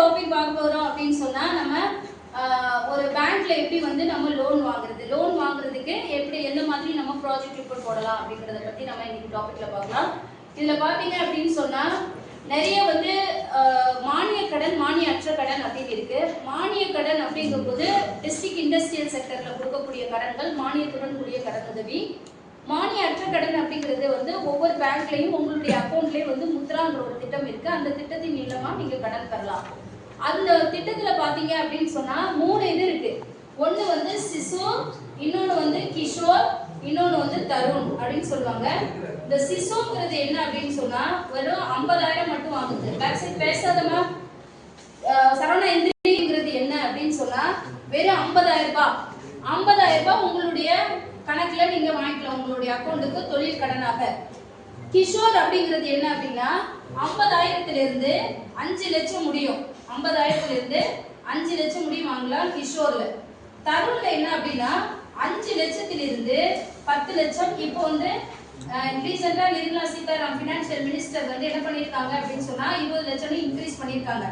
Topic பார்க்க போறோம் அப்படின்னு சொன்னா நம்ம ஒரு பேங்க்ல எப்படி வந்து நம்ம லோன் வாங்குறதுக்கு எப்படி எந்த மாதிரி நம்ம ப்ராஜெக்ட் ரிப்போர்ட் போடலாம் அப்படிங்கறத பத்தி நம்ம இன்னைக்கு டாபிக்ல பார்க்கலாம். இதுல பாத்தீங்க அப்படின்னு சொன்னா நிறைய வந்து மானிய கடன் மானியற்ற கடன் அப்படின்னு இருக்கு. மானிய கடன் அப்படிங்கும்போது டிஸ்ட்ரிக்ட் இண்டஸ்ட்ரியல் செக்டர்ல கொடுக்கக்கூடிய கடன்கள் மானியத்துடன் கூடிய கடன் உதவி. மானியற்ற கடன் அப்படிங்கிறது வந்து ஒவ்வொரு பேங்க்லயும் உங்களுடைய அக்கௌண்ட்லயும் வந்து முத்ராங்கிற ஒரு திட்டம் இருக்கு. அந்த திட்டத்தின் மூலமா நீங்க கடன் பெறலாம். அந்த திட்டத்துல பாத்தீங்க அப்படின்னு சொன்னா 3 இது இருக்கு. ஒண்ணு வந்து சிசு, இன்னொன்னு வந்து கிஷோர், இன்னொன்னு வந்து தருண் அப்படின்னு சொல்லுவாங்க. இந்த சிசுங்கிறது என்ன அப்படின்னு சொன்னா வெறும் 50,000 மட்டும் வாங்குது. பேக் சைடு பேசாதமா. சரவணா எந்திரிங்கிறது என்ன அப்படின்னு சொன்னா வெறும் 50,000 ரூபாய். 50,000 ரூபாய் உங்களுடைய கணக்குல நீங்க வாங்கிக்கலாம் உங்களுடைய அக்கௌண்ட்டுக்கு தொழில் கடனாக. கிஷோர் அப்படிங்கிறது என்ன அப்படின்னா 50,000 இருந்து 5 லட்சம் முடியும். 50,000 இருந்து 5 லட்சம் முடியும் வாங்கலாம் கிஷோர்ல. தருண்ல என்ன அப்படின்னா 5 லட்சத்திலிருந்து 10 லட்சம். இப்போ வந்து ரீசெண்டா நிர்மலா சீதாராமன் ஃபினான்ஷியல் மினிஸ்டர் வந்து என்ன பண்ணிருக்காங்க அப்படின்னு சொன்னா 20 லட்சம் இன்க்ரீஸ் பண்ணிருக்காங்க.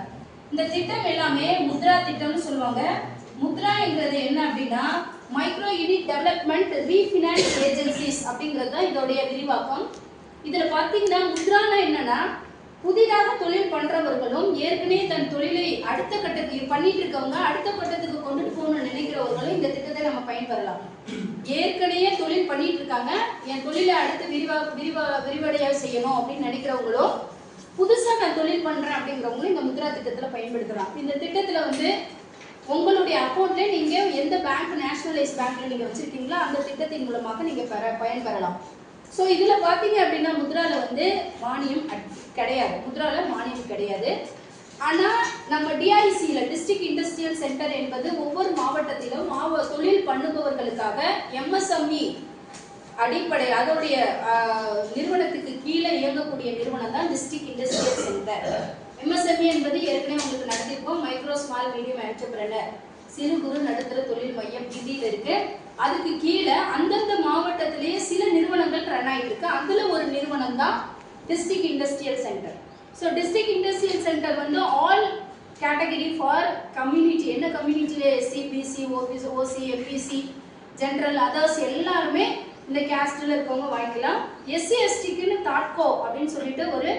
இந்த திட்டம் எல்லாமே முத்ரா திட்டம்னு சொல்லுவாங்க. முத்ராங்கிறது என்ன அப்படின்னா micro unit development refinance agencies அப்படிங்கிறது தான் இதோடைய விரிவாக்கம். இதுல பாத்தீங்கன்னா முத்ரானா என்னன்னா புதிதாக தொழில் பண்றவர்களும் ஏற்கனவே தன் தொழிலை அடுத்த கட்டத்துக்கு பண்ணிட்டு இருக்கவங்க அடுத்த கட்டத்துக்கு கொண்டுட்டு போகணும்னு நினைக்கிறவர்களும் இந்த திட்டத்தை நம்ம பயன்பெறலாம். ஏற்கனவே தொழில் பண்ணிட்டு இருக்காங்க, என் தொழிலை அடுத்து விரிவடைய செய்யணும் அப்படின்னு நினைக்கிறவங்களும் புதுசா நான் தொழில் பண்றேன் அப்படிங்கிறவங்களும் இந்த முத்ரா திட்டத்துல பயன்படுத்தலாம். இந்த திட்டத்துல வந்து உங்களுடைய அக்கௌண்ட்ல நீங்க எந்த பேங்க் நேஷனலைஸ் பேங்க்ல நீங்க வச்சிருக்கீங்களோ அந்த திட்டத்தின் மூலமாக நீங்க பயன்பெறலாம். ஸோ இதுல பாத்தீங்க அப்படின்னா முத்ரால வந்து மானியம் கிடையாது. முத்ரால மானியம் கிடையாது. ஆனா நம்ம டிஐசில டிஸ்ட்ரிக்ட் இண்டஸ்ட்ரியல் சென்டர் என்பது ஒவ்வொரு மாவட்டத்திலும் தொழில் பண்ணுபவர்களுக்காக எம்எஸ்எம்இ அடிப்படை அதோடைய நிறுவனத்துக்கு கீழே இயங்கக்கூடிய நிறுவனம் தான் டிஸ்ட்ரிக்ட் இண்டஸ்ட்ரியல் சென்டர். எம்எஸ்எம்இ என்பது ஏற்கனவே உங்களுக்கு நடத்திருக்கோம். மைக்ரோ ஸ்மால் மீடியம் என்டர்பிரனர் சிறு குறு நடுத்தர தொழில் மையம் ஹிந்தியில் இருக்கு. அதுக்கு கீழே அந்தந்த மாவட்டத்திலேயே சில நிறுவனங்கள் ரன் ஆகிட்டு இருக்கு. அதுல ஒரு நிறுவனம் தான் district industrial centre. So district industrial centre வந்து ஆல் கேட்டகரி ஃபார் கம்யூனிட்டி. என்ன கம்யூனிட்டியில SC BC OC MBC general others எல்லாருமே இந்த கேஸ்ட்ல இருக்கவங்க வாங்கிக்கலாம். எஸ்சி எஸ்டிக்குன்னு தாட்கோ அப்படின்னு சொல்லிட்டு ஒரு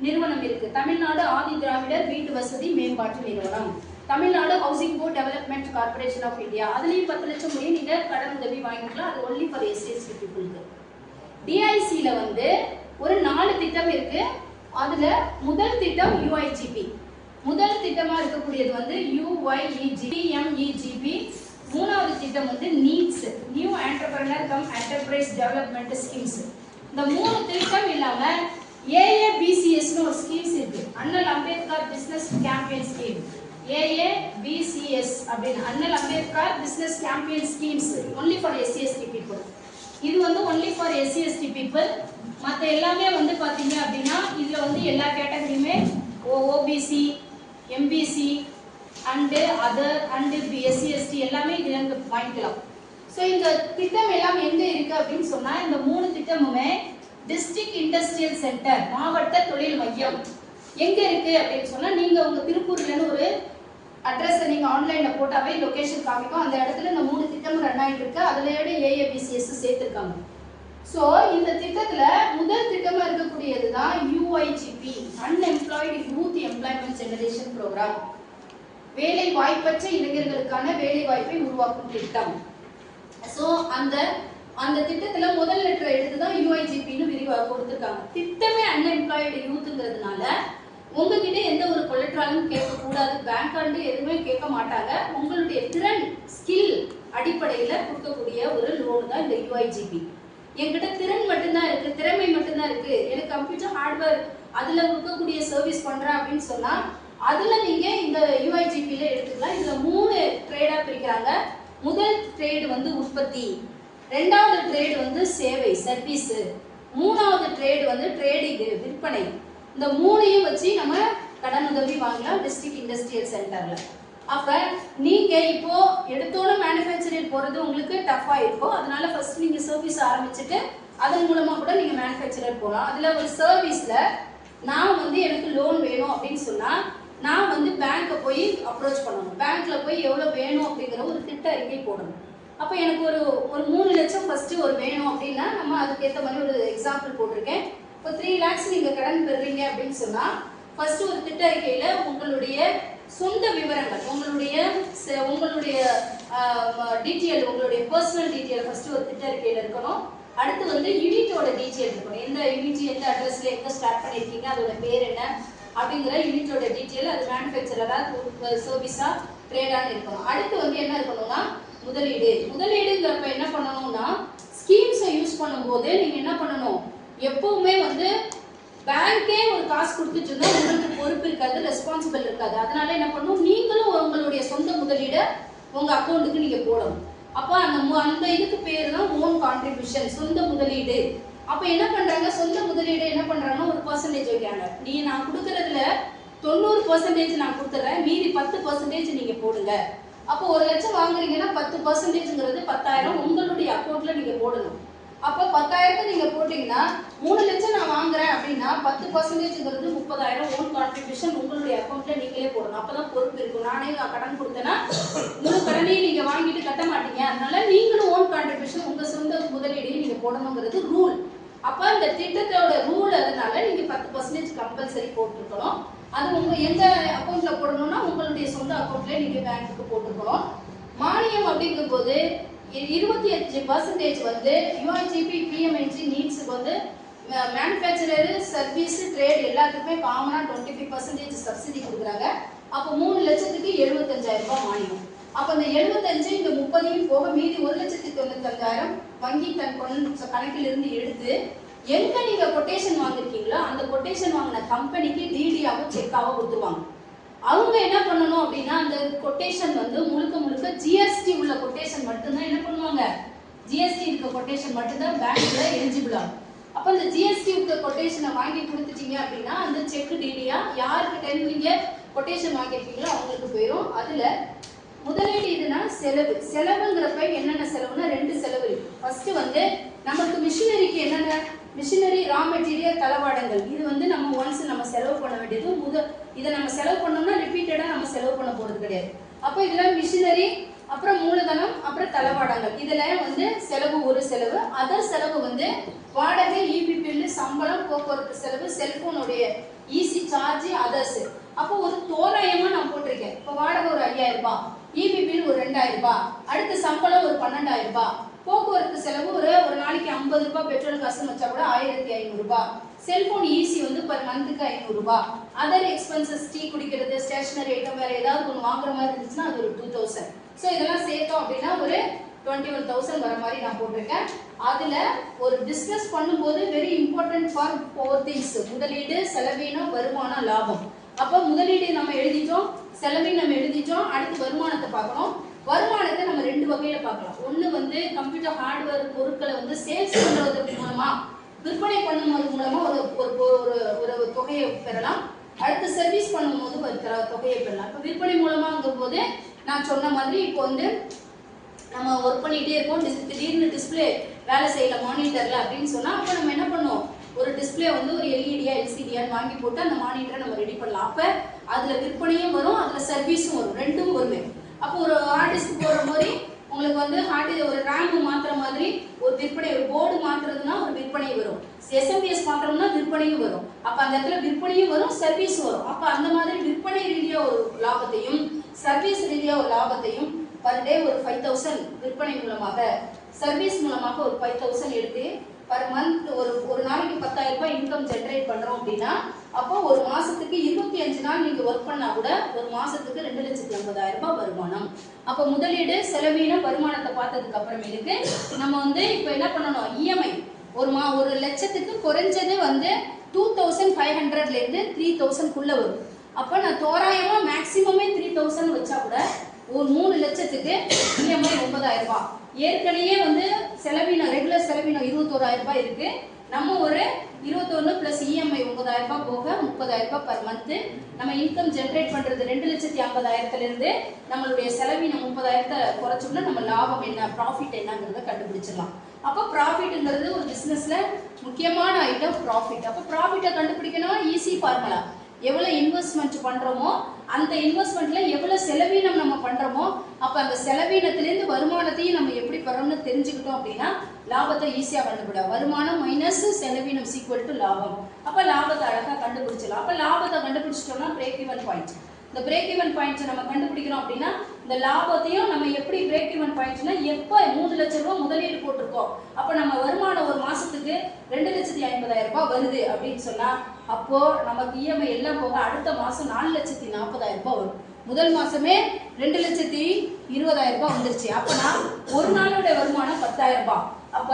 நிறுவனம் இருக்கு. தமிழ்நாடு ஆதி திராவிடர் வீட்டு வசதி மேம்பாட்டு நிறுவனம், தமிழ்நாடு housing board development corporation of India. அதுலயும் 10 லட்சம் முடியும் நீங்க கடன் உதவி வாங்கிக்கலாம். அது ஒன்லி ஃபார் எஸ்சி பீப்புளுக்கு. டிஐசில வந்து ஒரு 4 திட்டம் இருக்கு. அதுல முதல் திட்டம் யூஐஜிபி. முதல் திட்டமா இருக்கக்கூடியது வந்து யூஐஇஜிபி. மூணாவது திட்டம் வந்து NEEDS, new entrepreneur cum enterprise development schemes. இந்த 3 திட்டம் இல்லாம ஏஏபிசிஎஸ் ஒரு ஸ்கீம்ஸ் இருக்கு. Annal Ambedkar business campaign scheme. AABCS அப்படின்னு Annal Ambedkar business campaign schemes only for SC people. இது வந்து ஒன்லி ஃபார் எஸ்சி பீப்புள். மற்ற எல்லாமே வந்து பாத்தீங்க அப்படின்னா இதுல வந்து எல்லா கேட்டகரியுமே OBC MBC and other and SC எல்லாமே இதுல இருந்து வாங்கிக்கலாம். ஸோ இந்த திட்டம் எல்லாம் எங்க இருக்கு அப்படின்னு சொன்னா இந்த 3 திட்டமுமே டிஸ்ட்ரிக்ட் இண்டஸ்ட்ரியல் சென்டர் மாவட்ட தொழில் மையம் எங்க இருக்கு அப்படின்னு சொன்னா நீங்க உங்க திருப்பூர்லன்னு ஒரு அட்ரஸ் நீங்க ஆன்லைன்ல போட்டாவே லொகேஷன் காமிக்கும். அந்த இடத்துல இந்த 3 திட்டமும் ரன் ஆயிட்டு இருக்கு. அதுலயோட ஏஏபிசிஎஸ் சேர்த்திருக்காங்க. ஸோ இந்த திட்டத்துல முதல் திட்டமா இருக்கக்கூடியது தான் UYEGP, unemployed youth employment generation programme. வேலை வாய்ப்பற்ற இளைஞர்களுக்கான வேலை வாய்ப்பை உருவாக்கும் திட்டம். ஸோ அந்த திட்டத்துல முதல் லெட்டர் எடுத்து தான் யூஐஜிபின்னு விரிவாக கொடுத்துருக்காங்க. திட்டமே அன்எம்ப்ளாய்டு யூத்துங்கிறதுனால உங்ககிட்ட எந்த ஒரு கொலட்ராலும் கேட்கக்கூடாது. பேங்க் ஆண்டு எதுவுமே கேட்க மாட்டாங்க. உங்களுடைய திறன் ஸ்கில் அடிப்படையில கொடுக்கக்கூடிய ஒரு லோன் தான் இந்த யூஐஜிபி. என்கிட்ட திறன் மட்டும்தான் இருக்கு, திறமை மட்டும்தான் இருக்கு, எனக்கு கம்ப்யூட்டர் ஹார்ட்வேர் அதுல கொடுக்கக்கூடிய சர்வீஸ் பண்றேன் அப்படின்னு சொன்னா அதுல நீங்க இந்த யூஐஜிபில எடுத்துக்கலாம். இதுல 3 ட்ரேடா பிரிக்கிறாங்க. முதல் ட்ரேடு வந்து உற்பத்தி, 2வது ட்ரேடு வந்து சேவை சர்வீஸ், 3வது ட்ரேடு வந்து ட்ரேடிங் விற்பனை. இந்த 3ஐயும் வச்சு நம்ம கடன் உதவி வாங்கலாம் டிஸ்ட்ரிக்ட் இண்டஸ்ட்ரியல் சென்டர்ல. அப்ப நீங்க இப்போ எடுத்தோட மேனுஃபேக்சரிங் போறது உங்களுக்கு டஃபா இருக்கும். அதனால ஃபர்ஸ்ட் நீங்க சர்வீஸ் ஆரம்பிச்சுட்டு அதன் மூலமா கூட நீங்க மேனுஃபேக்சரர் போகலாம். அதுல ஒரு சர்வீஸ்ல நான் வந்து எனக்கு லோன் வேணும் அப்படின்னு சொன்னா நான் வந்து பேங்க் போய் போய் அப்ரோச் பண்ணணும், பேங்க்ல போய் எவ்வளோ வேணும் அப்படிங்கிற ஒரு திட்ட அறிக்கை போடணும். அப்போ எனக்கு ஒரு 3 லட்சம் ஃபர்ஸ்ட் ஒரு வேணும் அப்படின்னா நம்ம அதுக்கேற்ற மாதிரி ஒரு எக்ஸாம்பிள் போட்டிருக்கேன். இப்போ 3 lakhs நீங்கள் கடன் பெறுறீங்க அப்படின்னு சொன்னால் ஃபர்ஸ்ட் ஒரு திட்ட அறிக்கையில் உங்களுடைய சொந்த விவரங்கள், உங்களுடைய டீட்டெயில், உங்களுடைய பர்சனல் டீட்டெயில் ஃபர்ஸ்ட் ஒரு திட்ட அறிக்கையில் இருக்கணும். அடுத்து வந்து யூனிட்டோட டீட்டெயில் இருக்கணும், எந்த யூனிட் எந்த அட்ரஸ்ல எங்க ஸ்டார்ட் பண்ணியிருக்கீங்க, அதோட பேர் என்ன அப்படிங்கிற யூனிட்டோட டீட்டெயில், அது மேனுஃபேக்சரரா சர்வீஸா ட்ரேடான்னு இருக்கணும். அடுத்து வந்து என்ன இருக்கணும்னா முதலீடுங்கிறப்ப என்ன பண்ணணும்னா ஸ்கீம்ஸை யூஸ் பண்ணும்போது நீங்க என்ன பண்ணணும், எப்பவுமே வந்து பேங்கே ஒரு காசு கொடுத்துட்டு இருந்தா உங்களுக்கு பொறுப்பு இருக்காது, ரெஸ்பான்சிபிள் இருக்காது. அதனால என்ன பண்ணணும், நீங்களும் உங்களுடைய சொந்த முதலீடை உங்க அக்கௌண்ட்டுக்கு நீங்க போடணும். அப்போ அந்த இதுக்கு பேர் தான் ஓன் கான்ட்ரிபியூஷன், சொந்த முதலீடு. அப்போ என்ன பண்றாங்க, சொந்த முதலீடு என்ன பண்றாங்கன்னா ஒரு பர்சன்டேஜ் வைக்கிறாங்க. நான் கொடுக்கறதுல 90% நான் கொடுத்துறேன், மீதி 10% நீங்க போடுங்க. அப்போ 1 லட்சம் வாங்குறீங்கன்னா 10%ங்கிறது 10,000 உங்களுடைய அக்கௌண்ட்ல நீங்க போடணும். அப்போ 10,000 நீங்க போட்டீங்கன்னா 3 லட்சம் நான் வாங்குறேன் அப்படின்னா 10%ங்கிறது 30,000 ஓன் கான்ட்ரிபியூஷன் உங்களுடைய அக்கௌண்ட்ல நீங்களே போடணும். அப்பதான் பொறுப்பு இருக்கும். நானே கடன் கொடுத்தேன்னா முழு கடனையும் நீங்க வாங்கிட்டு கட்ட மாட்டீங்க, அதனால நீங்களும் ஓன் கான்ட்ரிபியூஷன் உங்க சொந்த முதலீடையும் நீங்க போடணுங்கிறது ரூல். அப்ப இந்த திட்டத்தோட ரூல், அதனால நீங்க 10% கம்பல்சரி போட்டுருக்கணும். அது உங்க எந்த அக்கௌண்ட்ல போடணும்னா உங்களுடைய சொந்த அக்கௌண்ட்ல நீங்க பேங்க்குக்கு போட்டுருக்கணும். மானியம் அப்படிங்கும் போது 25% வந்து யூஐஜிபி பிஎம்என்ஜி நீட்ஸுக்கு வந்து மேனுஃபேக்சரர் சர்வீஸ் ட்ரேட் எல்லாத்துக்குமே காமனா 25% சப்சிடி கொடுக்குறாங்க. அப்போ 3 லட்சத்துக்கு 75,000 ரூபாய் மானியம். அப்போ இந்த 75 இந்த 30 போக மீதி 1,95,000 வங்கி தன் கணக்கில் இருந்து எடுத்து எங்க நீங்க கொட்டேஷன் வாங்கிருக்கீங்களோ அந்த கொட்டேஷன் வாங்கின கம்பெனிக்கு டிடியாவோ செக்காவோ கொடுத்துருவாங்க. அவங்க என்ன பண்ணணும் அப்படின்னா அந்த கொட்டேஷன் வந்து முழுக்க ஜிஎஸ்டி உள்ள கொட்டேஷன் மட்டும்தான் என்ன பண்ணுவாங்க, ஜிஎஸ்டி இருக்க கொட்டேஷன் மட்டும்தான் பேங்க்ல எலிஜிபிள் ஆகும். அப்ப அந்த ஜிஎஸ்டி இருக்க கொட்டேஷனை வாங்கி கொடுத்துட்டீங்க அப்படின்னா அந்த செக் டிடியா யாருக்கிட்ட நீங்க கொட்டேஷன் வாங்கிருக்கீங்களோ அவங்களுக்கு போயிடும். அதுல முதலீடு இதுனா செலவுங்கிறப்ப என்னென்ன செலவுனா 2 செலவு இருக்கு. ஃபர்ஸ்ட் வந்து நமக்கு மிஷினரிக்கு என்னென்ன மிஷினரி ரா மெட்டீரியல் தளவாடங்கள், இது வந்து நம்ம ஒன்ஸ் நம்ம செலவு பண்ண வேண்டியது. இதை நம்ம செலவு பண்ணோம்னா ரிப்பீட்டடா நம்ம செலவு பண்ண போறது கிடையாது. அப்போ இதுல மிஷினரி, அப்புறம் மூலதனம், அப்புறம் தளவாடங்கள், இதுல வந்து செலவு ஒரு செலவு. அதர் செலவு வந்து வாடகை, இபி பில்லு, சம்பளம், போக்குவரத்து செலவு, செல்போனுடைய ஈசி சார்ஜ், அதர்ஸ். அப்போ ஒரு தோராயமா நான் போட்டிருக்கேன். இப்போ வாடகை ஒரு 5,000 ரூபாய், இபி பில் ஒரு 2,000 ரூபாய், அடுத்து சம்பளம் ஒரு 12,000 ரூபாய், போக்குவரத்து செலவு ஒரு நாளைக்கு 50 ரூபாய் பெட்ரோல் காசுன்னு வச்சா கூட 1,500 ரூபாய், செல்போன் ஈசி வந்து பர் மந்த்துக்கு 500 ரூபாய், அதர் எக்ஸ்பென்சஸ் டீ குடிக்கிறது, ஸ்டேஷனரி ஐட்டம், வேற ஏதாவது ஒன்று வாங்குற மாதிரி இருந்துச்சுன்னா அது ஒரு 2,000. ஸோ இதெல்லாம் சேர்த்தோம் அப்படின்னா ஒரு 21,000 வர மாதிரி நான் போட்டிருக்கேன். அதுல ஒரு பிஸ்னஸ் பண்ணும்போது வெரி இம்பார்ட்டன்ட் ஃபார் 4 திங்ஸ்: முதலீடு, செலவீனம், வருமானம், லாபம். அப்போ முதலீடு நம்ம எழுதிட்டோம், செலவையும் நம்ம எழுதிட்டோம், அடுத்து வருமானத்தை பார்க்கணும். வருமானத்தை நம்ம 2 வகையில பார்க்கலாம். ஒன்று வந்து கம்ப்யூட்டர் ஹார்ட்வேர் பொருட்களை வந்து சேல்ஸ் பண்றதுக்கு மூலமா, விற்பனை பண்ணும்போது மூலமா ஒரு தொகையை பெறலாம். அடுத்து சர்வீஸ் பண்ணும்போது ஒரு தொகையை பெறலாம். இப்போ விற்பனை மூலமாங்கும் போது நான் சொன்ன மாதிரி இப்போ வந்து நம்ம ஒர்க் பண்ணிட்டே இருக்கோம், திடீர்னு டிஸ்பிளே வேலை செய்யல மானிட்டர்ல அப்படின்னு சொன்னா அப்போ நம்ம என்ன பண்ணுவோம், ஒரு டிஸ்பிளே வந்து ஒரு எல்இடியா எல்சிடியான்னு வாங்கி போட்டு அந்த மானிட்டரை நம்ம ரெடி பண்ணலாம். அப்போ அதுல விற்பனையும் வரும், அதுல சர்வீஸும் வரும், ரெண்டும் வருமே. அப்போ ஒரு ஹார்ட் டிஸ்க் போடுற மாதிரி உங்களுக்கு வந்து ஒரு ரேம் மாத்துற மாதிரி ஒரு விற்பனை, ஒரு போர்டு மாத்துறதுன்னா ஒரு விற்பனை வரும், எஸ்எம்பிஎஸ் மாத்திரம்னா விற்பனையும் வரும். அப்ப அந்த இடத்துல விற்பனையும் வரும், சர்வீஸும் வரும். அப்ப அந்த மாதிரி விற்பனை ரீதியா ஒரு லாபத்தையும் சர்வீஸ் ரீதியா ஒரு லாபத்தையும் பர் டே ஒரு 5,000 விற்பனை மூலமாக, சர்வீஸ் மூலமாக ஒரு 5,000 எடுத்து பர் மந்த் ஒரு நாளைக்கு 10,000 ரூபாய் இன்கம் ஜென்ரேட் பண்றோம் அப்படின்னா அப்போ ஒரு மாசத்துக்கு 25 நாள் நீங்க ஒர்க் பண்ணா கூட ஒரு மாசத்துக்கு 2,80,000 ரூபாய் வருமானம். அப்போ முதலீடு, செலவீனம், வருமானத்தை பார்த்ததுக்கு அப்புறமேலுக்கு நம்ம வந்து இப்போ என்ன பண்ணணும், இஎம்ஐ ஒரு லட்சத்துக்கு குறைஞ்சது வந்து 2,500ல இருந்து 3,000க்குள்ள வரும். அப்போ நான் தோராயமா மேக்சிமமே 3,000 வச்சா கூட ஒரு 3 லட்சத்துக்கு இஎம்ஐ 9,000 ரூபாய். ஏற்கனவே வந்து செலவினம், ரெகுலர் செலவினம் 21,000 ரூபாய் இருக்கு. நம்ம ஒரு 21 பிளஸ் இஎம்ஐ 9,000 ரூபாய் போக 30,000 ரூபாய் பர் மந்த் நம்ம இன்கம் ஜென்ரேட் பண்றது. 2,50,000ல இருந்து நம்மளுடைய செலவினம் 30,000 குறைச்சோம்னா நம்ம லாபம் என்ன, ப்ராஃபிட் என்னங்கிறத கண்டுபிடிச்சிடலாம். அப்போ ப்ராஃபிட்ங்கிறது ஒரு பிசினஸ்ல முக்கியமான ஐட்டம் ப்ராஃபிட். அப்போ ப்ராஃபிட்டை கண்டுபிடிக்கணும் ஈஸி ஃபார்முலா. எவ்வளவு இன்வெஸ்ட்மெண்ட் பண்றோமோ அந்த இன்வெஸ்ட்மெண்ட்ல எவ்வளவு செலவீனம் நம்ம பண்றோமோ அப்ப அந்த செலவீனத்திலிருந்து வருமானத்தையும் நம்ம எப்படி பெறணும்னு தெரிஞ்சுக்கிட்டோம் அப்படின்னா லாபத்தை ஈஸியா கண்டுபிடிக்கலாம். வருமானம் மைனஸ் செலவீனம் ஈக்குவல் டு லாபம். அப்ப லாபத்தை அழகா கண்டுபிடிச்சலாம். அப்ப லாபத்தை கண்டுபிடிச்சிட்டோம்னா பிரேக் ஈவன் பாயிண்ட். இந்த பிரேக் ஈவன் பாயிண்ட்ஸ் நம்ம கண்டுபிடிக்கிறோம் அப்படின்னா இந்த லாபத்தையும் நம்ம எப்படி பிரேக் ஈவன் பாயிண்ட்ஸ்னா எப்போ 3 லட்சம் ரூபாய் முதலீடு போட்டிருக்கோம் அப்போ நம்ம வருமானம் ஒரு மாசத்துக்கு 2,50,000 ரூபாய் வருது அப்படின்னு சொன்னா அப்போ நமக்கு இஎம்ஐ எல்லாம் போக அடுத்த மாசம் 4,40,000 ரூபாய் வரும். முதல் மாசமே 2,20,000 ரூபாய் வந்துருச்சு. அப்பனா ஒரு நாளோட வருமானம் 10,000 ரூபாய். அப்ப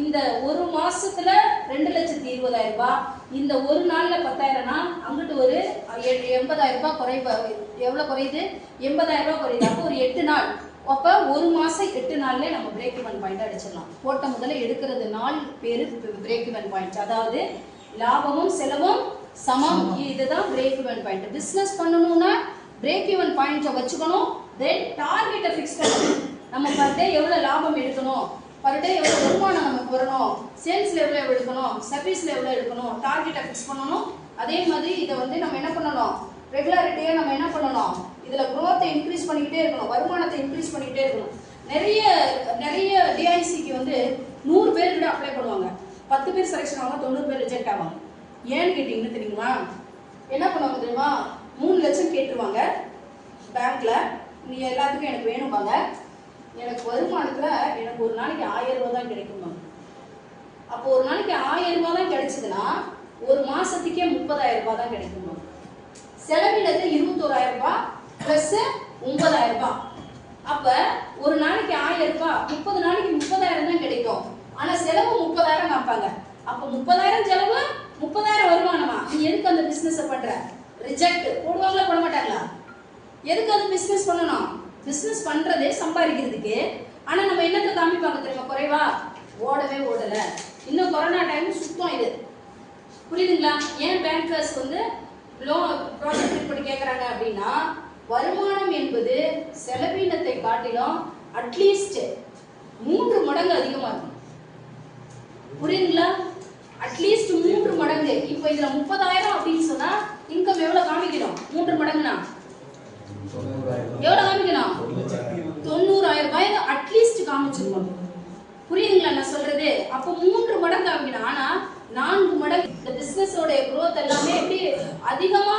இந்த ஒரு மாசத்துல 2,20,000 ரூபாய், இந்த ஒரு நாள்ல 10,000னா அங்கிட்டு ஒரு 80,000 ரூபாய் குறைவு. எவ்வளவு குறையுது? 80,000 ரூபாய் குறையுது. அப்போ ஒரு 8 நாள். அப்ப ஒரு மாசம் 8 நாள்ல நம்ம பிரேக் ஈவன் பாயிண்ட் அடிச்சிடலாம். போட்ட முதல்ல எடுக்கிறது நாள் பேரு பிரேக் ஈவன் பாயிண்ட். அதாவது லாபமும் செலவும் சமம். இதுதான் பிரேக் ஈவன் பாயிண்ட். பிசினஸ் பண்ணணும்னா பிரேக் ஈவன் பாயிண்ட்டை வச்சுக்கணும். தென் டார்கெட்டை ஃபிக்ஸ் பண்ணணும். நம்ம பர் டே எவ்வளவு லாபம் எடுக்கணும், பர் டே எவ்வளவு வருமானம் நமக்கு வரணும், சேல்ஸ்ல எவ்வளவு எடுக்கணும், சர்வீஸ்ல எவ்வளவு எடுக்கணும், டார்கெட்டை ஃபிக்ஸ் பண்ணணும். அதே மாதிரி இதை நம்ம என்ன பண்ணணும், ரெகுலாரிட்டியா நம்ம என்ன பண்ணணும், இதுல growth இன்க்ரீஸ் பண்ணிக்கிட்டே இருக்கணும், வருமானத்தை இன்க்ரீஸ் பண்ணிக்கிட்டே இருக்கணும். நிறைய நிறைய டிஐசிக்கு 100 பேர் கூட அப்ளை பண்ணுவாங்க. 10 பேர் செலக்ஷன் ஆவாங்க, 90 பேர் ரிஜெக்ட் ஆவாங்க. ஏன்னு கேட்டீங்கன்னு தெரியுமா? என்ன பண்ணுவாங்க தெரியுமா? 3 லட்சம் கேட்டுருவாங்க பேங்க்ல. நீ எல்லாத்துக்கும் எனக்கு வேணும்பாங்க. எனக்கு வருமானத்துல எனக்கு ஒரு நாளைக்கு 1000 ரூபாய் தான் கிடைக்கும். அப்போ ஒரு நாளைக்கு 1000 ரூபாய் தான் கிடைச்சதுன்னா ஒரு மாசத்துக்கே 30,000 ரூபாய் தான் கிடைக்கும். செலவினது 21,000 ரூபாய் பிளஸ் 9,000 ரூபாய். அப்ப ஒரு நாளைக்கு 1000 ரூபாய், 30 நாளைக்கு 30,000 தான் கிடைக்கும். ஆனா செலவு 30,000 காப்பாங்க. அப்ப 30,000 செலவு 30,000 வருமானமா? நீ எதுக்கு அந்த பிசினஸ் பண்ற? ரிஜெக்ட் போடுவாங்களா போட மாட்டாங்களா? எதுக்கு அது பிசினஸ் பண்ணணும்? பிசினஸ் பண்றதே சம்பாதிக்கிறதுக்கு. ஆனா நம்ம என்னத்தை காமிப்பாங்க தெரியுமா? குறைவா ஓடவே ஓடல. இன்னும் கொரோனா டைம் சுத்தம் இது. புரியுதுங்களா? ஏன் பேங்கர்ஸ் லோன் ப்ராஜெக்ட் ரிப்போர்ட் கேட்கறாங்க அப்படின்னா வருமானம் என்பது செலவினத்தை காட்டிலும் அட்லீஸ்ட் 3 மடங்கு அதிகமா இருக்கும். புரியுதுங்களா? அட்லீஸ்ட் 3 மடங்கு. இப்போ இதுல 30,000 அப்படின்னு சொன்னா இன்கம் எவ்வளவு காமிக்கணும்? 3 மடங்குனா எவ்வளவு காமிக்கணும்? 90,000 ரூபாய் அட்லீஸ்ட் காமிச்சிருக்கணும். புரியுதுங்களா நான் சொல்றது? அப்போ 3 மடங்கு காமிக்கணும். ஆனா 4 மடங்கு. இந்த பிசினஸோட growth எல்லாமே எப்படி அதிகமா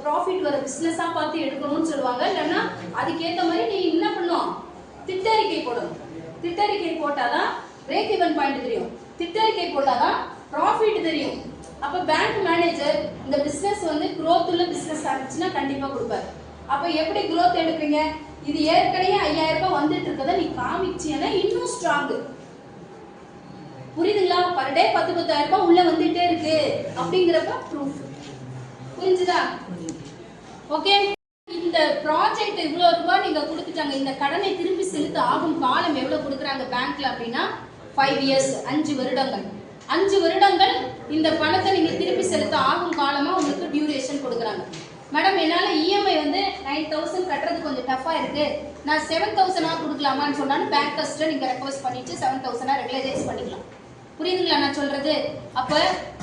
ப்ராஃபிட் வர பிசினஸா பார்த்து எடுக்கணும்னு சொல்லுவாங்க. இல்லைன்னா அதுக்கேற்ற மாதிரி நீ என்ன பண்ணும்? திட்டறிக்கை போடணும். திட்டறிக்கை போட்டாதான் பிரேக் ஈவன் பாயிண்ட் தெரியும். திட்டறிக்கை போட்டாதான் ப்ராஃபிட் தெரியும். அப்ப பேங்க் மேனேஜர் இந்த பிசினஸ் growth உள்ள பிசினஸ் ஆச்சுன்னா கண்டிப்பா கொடுப்பாரு. அப்ப எப்படி growth எடுப்பீங்க? இது ஏற்கனவே 5,000 ரூபாய் வந்துட்டு இருக்கதை நீ காமிச்சீங்கன்னா இன்னும் ஸ்ட்ராங். புரியுதுங்களா? பர் டே 10,000 ரூபாய் உள்ள வந்துட்டே இருக்கு அப்படிங்கிறப்ப ப்ரூஃப். புரிஞ்சுதா? ஓகே. இந்த ப்ராஜெக்ட் இவ்வளவு ரூபாய் நீங்க கொடுத்துட்டாங்க. இந்த கடனை திரும்பி செலுத்த ஆகும் காலம் எவ்வளவு கொடுக்குறாங்க பேங்க்ல அப்படின்னா 5 இயர்ஸ், 5 வருடங்கள். 5 வருடங்கள் இந்த பணத்தை நீங்க திருப்பி செலுத்த ஆகும் காலமா உங்களுக்கு டியூரேஷன் கொடுக்குறாங்க. மேடம் என்னால இஎம்ஐ 9,000 கட்டுறது கொஞ்சம் டஃபா இருக்கு, நான் 7,000 கொடுக்கலாமான்னு சொன்னாலும் பேங்கர்ஸ்ட நீங்க ரெக்வஸ்ட் பண்ணிட்டு 7,000 ரெகுலரைஸ் பண்ணிக்கலாம். புரியுதுங்களா நான் சொல்றது? அப்ப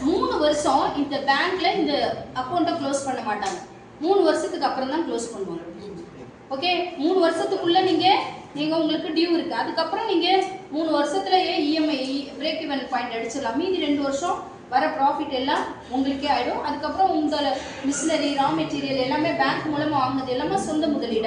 3 வருஷம் இந்த பேங்க்ல இந்த அக்கௌண்ட்டை க்ளோஸ் பண்ண மாட்டாங்க. 3 வருஷத்துக்கு அப்புறம் தான் க்ளோஸ் பண்ணுவாங்க. ஓகே. 3 வருஷத்துக்குள்ள நீங்க உங்களுக்கு டியூ இருக்கு. அதுக்கப்புறம் நீங்க 3 வருஷத்துலயே இஎம்ஐ பிரேக் ஈவன் பாயிண்ட் அடிச்சிடலாம். மீதி 2 வருஷம் வர ப்ராஃபிட் எல்லாம் உங்களுக்கே ஆயிடும். அதுக்கப்புறம் உங்களோட மிஷினரி, ரா மெட்டீரியல் எல்லாமே பேங்க் மூலமா வாங்கினது எல்லாமே சொந்த முதலீடு.